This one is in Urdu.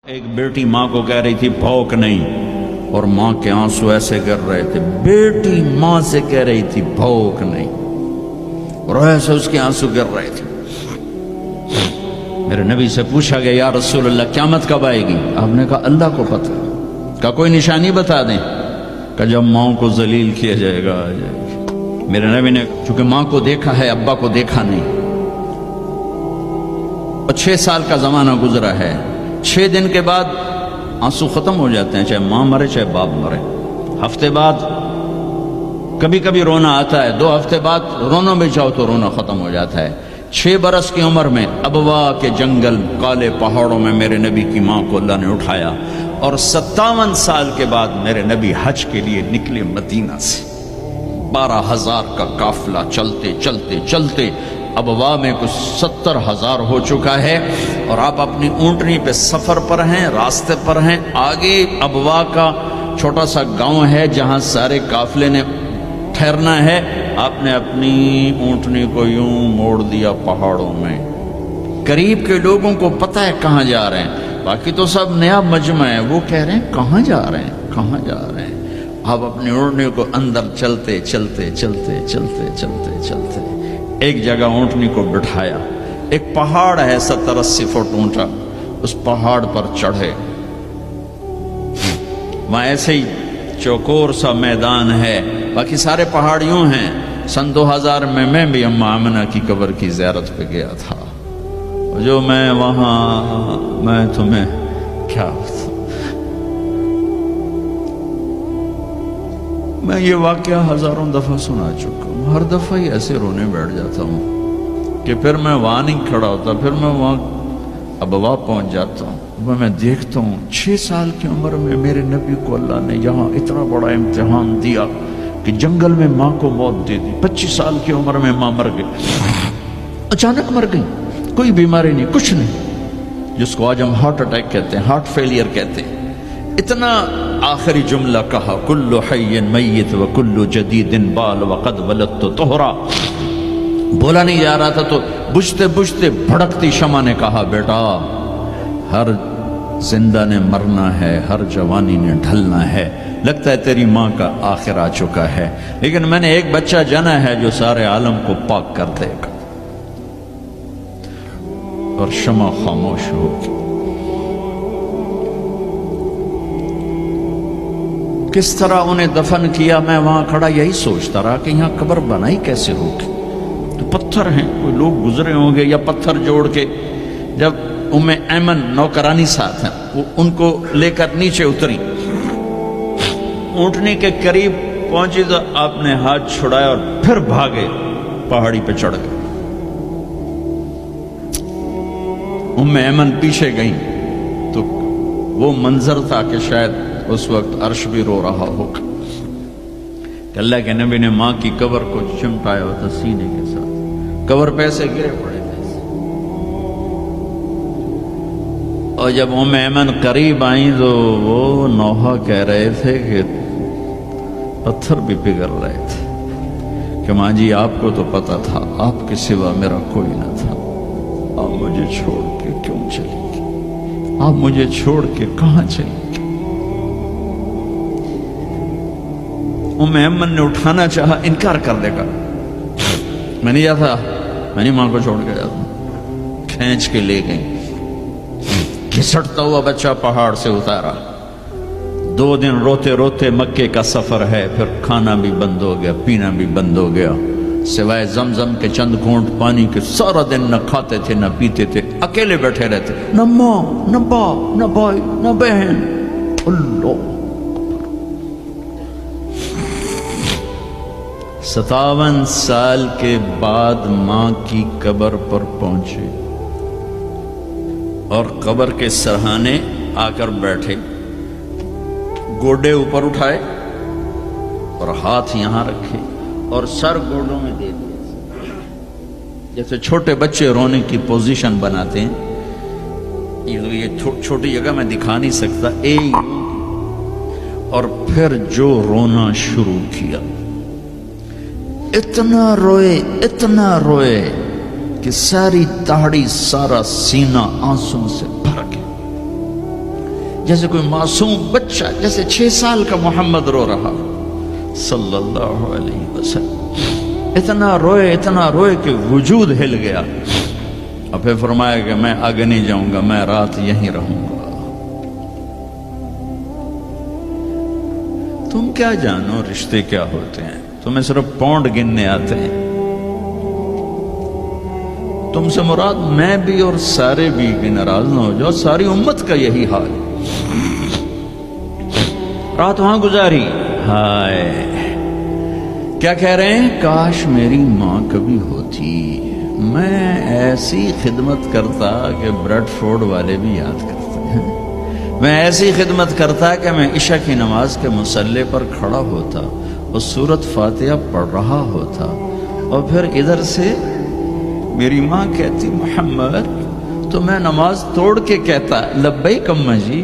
ایک بیٹی ماں کو کہہ رہی تھی بھوک نہیں، اور ماں کے آنسو ایسے گر رہے تھے۔ بیٹی ماں سے کہہ رہی تھی بھوک نہیں، اور ایسے اس کے آنسو گر رہے تھے۔ میرے نبی سے پوچھا گیا یا رسول اللہ قیامت کب آئے گی؟ آپ نے کہا اللہ کو پتہ۔ کہا کوئی نشانی بتا دیں؟ کہ جب ماں کو ذلیل کیا جائے گا آ جائے گی۔ میرے نبی نے چونکہ ماں کو دیکھا ہے ابا کو دیکھا نہیں، اور 6 سال کا زمانہ گزرا ہے، 6 دن کے بعد آنسو ختم ہو جاتے ہیں، چاہے ماں مرے چاہے باپ مرے۔ ہفتے بعد کبھی کبھی رونا آتا ہے، 2 ہفتے بعد رونا بھی چاہو تو رونا ختم ہو جاتا ہے۔ 6 برس کی عمر میں ابوا کے جنگل کالے پہاڑوں میں میرے نبی کی ماں کو اللہ نے اٹھایا، اور 57 سال کے بعد میرے نبی حج کے لیے نکلے مدینہ سے۔ 12,000 کا قافلہ چلتے چلتے چلتے ابوا میں کچھ 70,000 ہو چکا ہے، اور آپ اپنی اونٹنی پہ سفر پر ہیں، راستے پر ہیں۔ آگے ابوا کا چھوٹا سا گاؤں ہے جہاں سارے قافلے نے ٹھہرنا ہے۔ آپ نے اپنی اونٹنی کو یوں موڑ دیا پہاڑوں میں۔ قریب کے لوگوں کو پتہ ہے کہاں جا رہے ہیں، باقی تو سب نیا مجمع ہے، وہ کہہ رہے ہیں کہاں جا رہے ہیں کہاں جا رہے ہیں۔ آپ اپنی اونٹنی کو اندر چلتے چلتے چلتے چلتے چلتے چلتے ایک جگہ اونٹنی کو بٹھایا۔ ایک پہاڑ ہے 70-80 فٹ اونچا، اس پہاڑ پر چڑھے۔ وہاں ایسے ہی چوکور سا میدان ہے، باقی سارے پہاڑ یوں ہیں۔ سن 2000 میں بھی اماں آمنہ کی قبر کی زیارت پہ گیا تھا۔ جو میں وہاں میں تمہیں کیا بتاؤں، میں یہ واقعہ ہزاروں دفعہ سنا چکا ہوں، ہر دفعہ ہی ایسے رونے بیٹھ جاتا ہوں کہ پھر میں وہاں نہیں کھڑا ہوتا، پھر میں وہاں ابوا پہنچ جاتا ہوں۔ میں دیکھتا ہوں 6 سال کی عمر میں میرے نبی کو اللہ نے یہاں اتنا بڑا امتحان دیا کہ جنگل میں ماں کو موت دے دی۔ 25 سال کی عمر میں ماں مر گئی، اچانک مر گئی، کوئی بیماری نہیں، کچھ نہیں، جس کو آج ہم ہارٹ اٹیک کہتے ہیں، ہارٹ فیلئر کہتے ہیں۔ اتنا آخری جملہ کہا کل حی میت و کل جدید بال وقد ولدت طہرا۔ بولا نہیں جا رہا تھا تو بجھتے بجھتے بھڑکتی شمع نے کہا بیٹا ہر زندہ نے مرنا ہے، ہر جوانی نے ڈھلنا ہے، لگتا ہے تیری ماں کا آخر آ چکا ہے، لیکن میں نے ایک بچہ جنا ہے جو سارے عالم کو پاک کر دے گا۔ اور شمع خاموش ہو گئی۔ کس طرح انہیں دفن کیا، میں وہاں کھڑا یہی سوچتا رہا کہ یہاں قبر بنائی کیسے ہوگی۔ تو پتھر ہیں، کوئی لوگ گزرے ہوں گے یا پتھر جوڑ کے۔ جب ایمن نوکرانی ساتھ ہیں، وہ ان کو لے کر نیچے اتری، اونٹنی کے قریب پہنچی تو آپ نے ہاتھ چھڑایا اور پھر بھاگے، پہاڑی پہ چڑھ گئے۔ ایمن پیچھے گئیں تو وہ منظر تھا کہ شاید اس وقت عرش بھی رو رہا ہوگا کہ اللہ کے نبی نے ماں کی قبر کو چمٹایا ہوتا سینے کے ساتھ، قبر پہ ایسے گرے پڑے تھے۔ اور جب ایمن قریب آئیں تو وہ نوحہ کہہ رہے تھے کہ پتھر بھی پگھل رہے تھے کہ ماں جی آپ کو تو پتا تھا آپ کے سوا میرا کوئی نہ تھا، آپ مجھے چھوڑ کے کیوں چلی گئی، آپ مجھے چھوڑ کے کہاں چلی گئی۔ ایمن نے اٹھانا چاہا، انکار کر دے گا، میں نہیں جاتا، میں نہیں ماں کو چھوڑ کے جاتا۔ کھینچ کے لے گئی، گھسٹتا ہوا بچہ پہاڑ سے اتارا۔ 2 دن روتے روتے مکے کا سفر ہے، پھر کھانا بھی بند ہو گیا، پینا بھی بند ہو گیا، سوائے زمزم کے چند گھونٹ پانی کے سارا دن نہ کھاتے تھے نہ پیتے تھے، اکیلے بیٹھے رہتے، نہ ماں نہ باپ نہ بھائی نہ بہن۔ اللہ 57 سال کے بعد ماں کی قبر پر پہنچے اور قبر کے سرہانے آ کر بیٹھے، گوڈے اوپر اٹھائے اور ہاتھ یہاں رکھے اور سر گوڈوں میں دے دیا، جیسے چھوٹے بچے رونے کی پوزیشن بناتے ہیں۔ یہ چھوٹی جگہ میں دکھا نہیں سکتا، اور پھر جو رونا شروع کیا، اتنا روئے کہ ساری داڑھی سارا سینہ آنسوں سے بھر گیا۔ جیسے کوئی معصوم بچہ، جیسے 6 سال کا محمد رو رہا صلی اللہ علیہ وسلم، اتنا روئے کہ وجود ہل گیا، اور پھر فرمایا کہ میں آگے نہیں جاؤں گا، میں رات یہیں رہوں گا۔ تم کیا جانو رشتے کیا ہوتے ہیں، تمہیں صرف پاؤنڈ گننے آتے ہیں۔ تم سے مراد میں بھی اور سارے بھی، کہ ناراض نہ ہو جاؤ، ساری امت کا یہی حال۔ رات وہاں گزاری، ہائے کیا کہہ رہے ہیں، کاش میری ماں کبھی ہوتی، میں ایسی خدمت کرتا کہ بریڈ فورڈ والے بھی یاد کرتے ہیں، میں ایسی خدمت کرتا کہ میں عشاء کی نماز کے مصلی پر کھڑا ہوتا اور سورۃ فاتحہ پڑھ رہا ہوتا، اور پھر ادھر سے میری ماں کہتی محمد، تو میں نماز توڑ کے کہتا لبیک اماں جی،